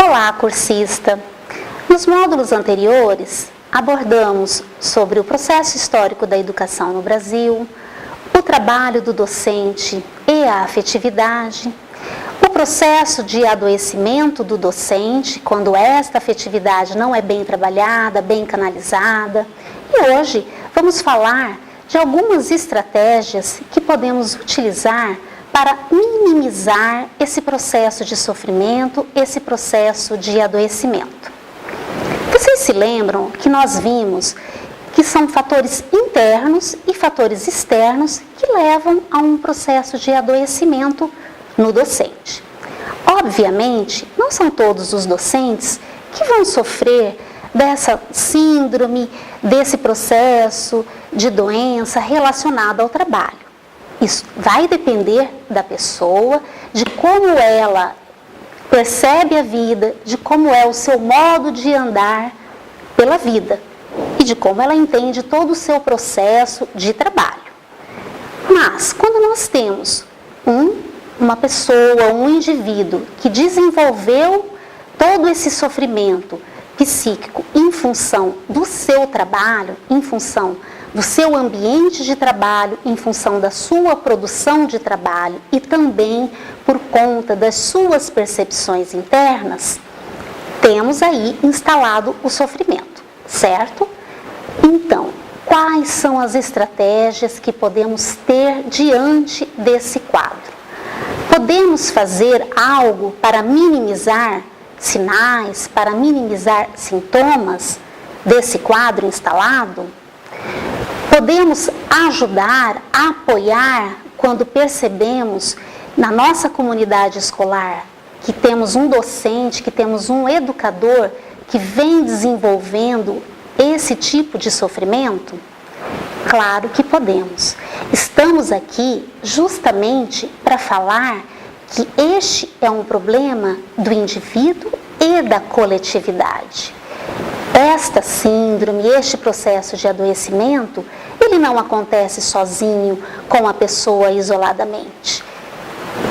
Olá, cursista! Nos módulos anteriores, abordamos sobre o processo histórico da educação no Brasil, o trabalho do docente e a afetividade, o processo de adoecimento do docente, quando esta afetividade não é bem trabalhada, bem canalizada. E hoje vamos falar de algumas estratégias que podemos utilizar para minimizar esse processo de sofrimento, esse processo de adoecimento. Vocês se lembram que nós vimos que são fatores internos e fatores externos que levam a um processo de adoecimento no docente. Obviamente, não são todos os docentes que vão sofrer dessa síndrome, desse processo de doença relacionado ao trabalho. Isso vai depender da pessoa, de como ela percebe a vida, de como é o seu modo de andar pela vida e de como ela entende todo o seu processo de trabalho. Mas, quando nós temos uma pessoa, um indivíduo que desenvolveu todo esse sofrimento psíquico em função do seu trabalho, em função do seu ambiente de trabalho, em função da sua produção de trabalho e também por conta das suas percepções internas, temos aí instalado o sofrimento, certo? Então, quais são as estratégias que podemos ter diante desse quadro? Podemos fazer algo para minimizar sinais, para minimizar sintomas desse quadro instalado? Podemos ajudar, apoiar quando percebemos na nossa comunidade escolar que temos um docente, que temos um educador que vem desenvolvendo esse tipo de sofrimento? Claro que podemos. Estamos aqui justamente para falar que este é um problema do indivíduo e da coletividade. Esta síndrome, este processo de adoecimento, ele não acontece sozinho com a pessoa isoladamente.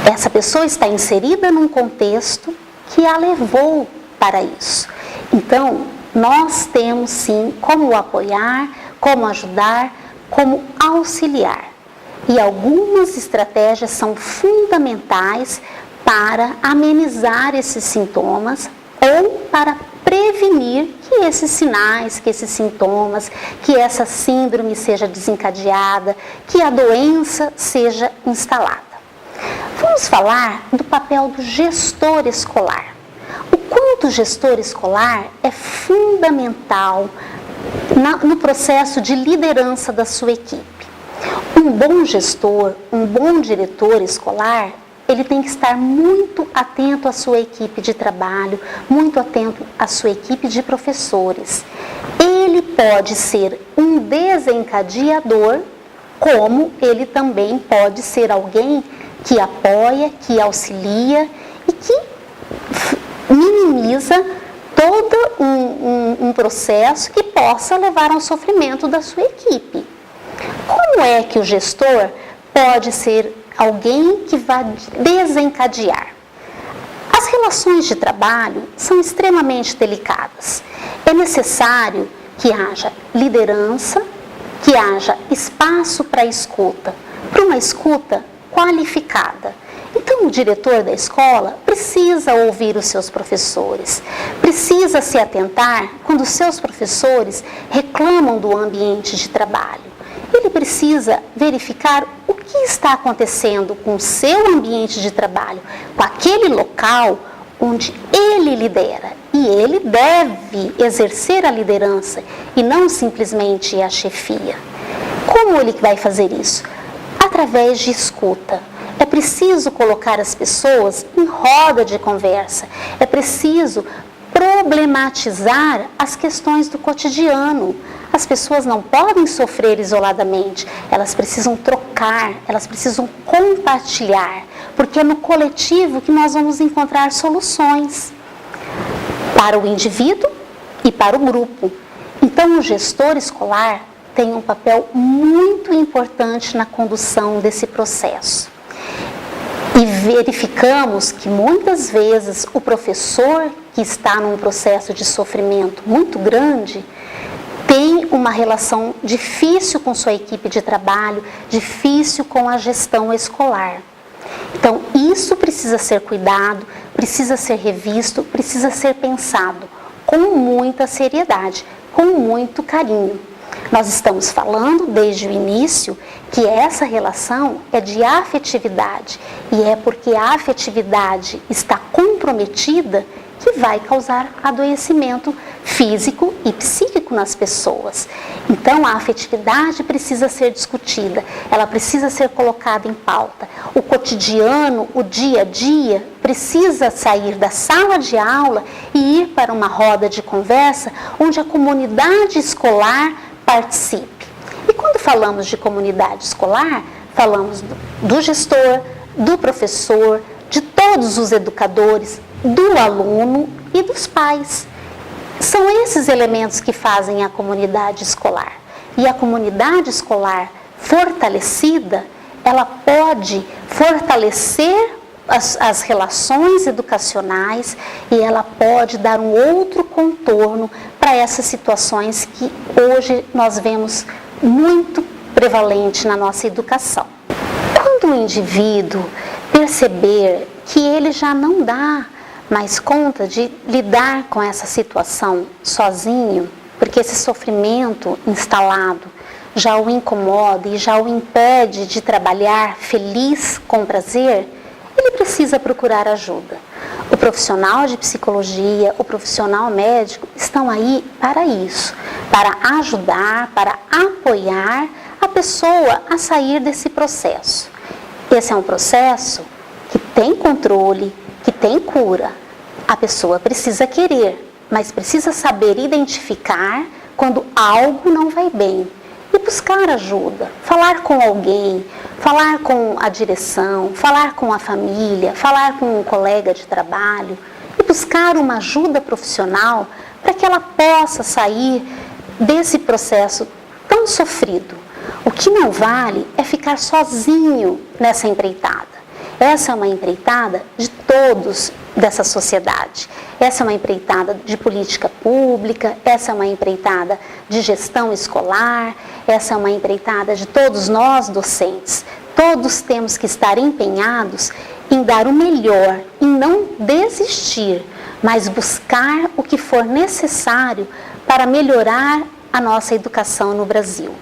Essa pessoa está inserida num contexto que a levou para isso. Então, nós temos sim como apoiar, como ajudar, como auxiliar. E algumas estratégias são fundamentais para amenizar esses sintomas ou para prevenir que esses sinais, que esses sintomas, que essa síndrome seja desencadeada, que a doença seja instalada. Vamos falar do papel do gestor escolar. O quanto o gestor escolar é fundamental no processo de liderança da sua equipe. Um bom gestor, um bom diretor escolar, ele tem que estar muito atento à sua equipe de trabalho, muito atento à sua equipe de professores. Ele pode ser um desencadeador, como ele também pode ser alguém que apoia, que auxilia e que minimiza todo um processo que possa levar ao sofrimento da sua equipe. Como é que o gestor pode ser alguém que vai desencadear? As relações de trabalho são extremamente delicadas. É necessário que haja liderança, que haja espaço para escuta, para uma escuta qualificada. Então, o diretor da escola precisa ouvir os seus professores, precisa se atentar quando os seus professores reclamam do ambiente de trabalho. Ele precisa verificar o que está acontecendo com o seu ambiente de trabalho, com aquele local onde ele lidera. E ele deve exercer a liderança e não simplesmente a chefia. Como ele vai fazer isso? Através de escuta. É preciso colocar as pessoas em roda de conversa. É preciso problematizar as questões do cotidiano. As pessoas não podem sofrer isoladamente, elas precisam trocar, elas precisam compartilhar, porque é no coletivo que nós vamos encontrar soluções para o indivíduo e para o grupo. Então, o gestor escolar tem um papel muito importante na condução desse processo. E verificamos que muitas vezes o professor que está num processo de sofrimento muito grande tem uma relação difícil com sua equipe de trabalho, difícil com a gestão escolar. Então, isso precisa ser cuidado, precisa ser revisto, precisa ser pensado com muita seriedade, com muito carinho. Nós estamos falando desde o início que essa relação é de afetividade e é porque a afetividade está comprometida que vai causar adoecimento físico e psíquico nas pessoas. Então, a afetividade precisa ser discutida, ela precisa ser colocada em pauta. O cotidiano, o dia a dia, precisa sair da sala de aula e ir para uma roda de conversa onde a comunidade escolar participe. E quando falamos de comunidade escolar, falamos do gestor, do professor, de todos os educadores, do aluno e dos pais. São esses elementos que fazem a comunidade escolar. E a comunidade escolar fortalecida, ela pode fortalecer as relações educacionais e ela pode dar um outro contorno para essas situações que hoje nós vemos muito prevalente na nossa educação. Quando o indivíduo perceber que ele já não dá mais conta de lidar com essa situação sozinho, porque esse sofrimento instalado já o incomoda e já o impede de trabalhar feliz com prazer, ele precisa procurar ajuda. O profissional de psicologia, o profissional médico estão aí para isso, para ajudar, para apoiar a pessoa a sair desse processo. Esse é um processo que tem controle, que tem cura. A pessoa precisa querer, mas precisa saber identificar quando algo não vai bem e buscar ajuda, falar com alguém, falar com a direção, falar com a família, falar com um colega de trabalho e buscar uma ajuda profissional para que ela possa sair desse processo tão sofrido. O que não vale é ficar sozinho nessa empreitada. Essa é uma empreitada de todos dessa sociedade. Essa é uma empreitada de política pública, essa é uma empreitada de gestão escolar, essa é uma empreitada de todos nós docentes. Todos temos que estar empenhados em dar o melhor, em não desistir, mas buscar o que for necessário para melhorar a nossa educação no Brasil.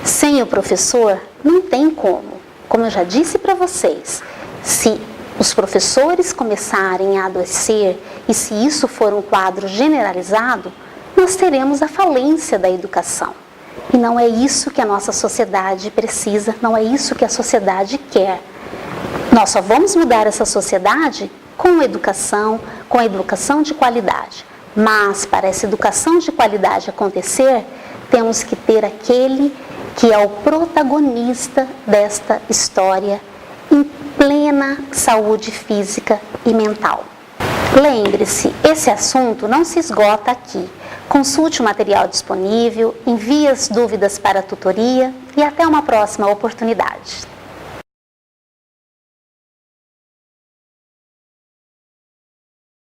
Sem o professor, não tem como. Como eu já disse para vocês, se os professores começarem a adoecer e se isso for um quadro generalizado, nós teremos a falência da educação. E não é isso que a nossa sociedade precisa, não é isso que a sociedade quer. Nós só vamos mudar essa sociedade com a educação de qualidade. Mas para essa educação de qualidade acontecer, temos que ter aquele que é o protagonista desta história em plena saúde física e mental. Lembre-se, esse assunto não se esgota aqui. Consulte o material disponível, envie as dúvidas para a tutoria e até uma próxima oportunidade.